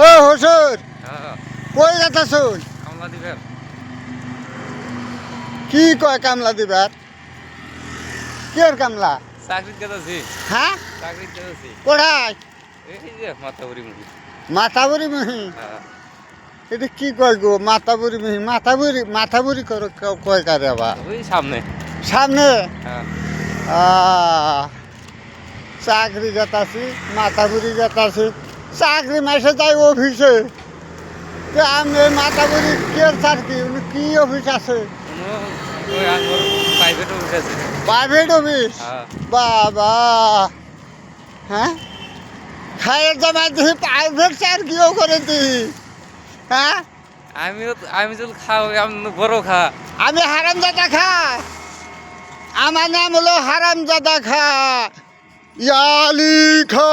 ও হসুর কই যাচ্ছুন? কামলা দিবেন? কি কয় কামলা দিবার? কের কামলা? চাকরির গেছি। হ্যাঁ চাকরির গেছি। কোথায়? এই যে মাথাবুড়ি মুড়ি। মাথাবুড়ি মিহি। হ্যাঁ। এটা কি কয় গো মাথাবুড়ি মিহি? মাথাবুড়ি করো কয় কারে আবার? ওই সামনে। সামনে হ্যাঁ। চাকরি গেতাছি মাথাবুড়ি গেতাছি চাকরি মাসে যাই অফিসে আমি মাথাবুড়ি কের চাকরি কি অফিস আছে? প্রাইভেট উঠেছে। Private office? হ্যাঁ। বাবা হ্যাঁ খায়ের জামাই দিই প্রাইভেট চাকরিও করে দিই। হ্যাঁ আমি যদি খাও আমি বড় খা। আমি হারামজাদা খা। আমার নাম হলো হারামজাদা খা ইয়ালি খা।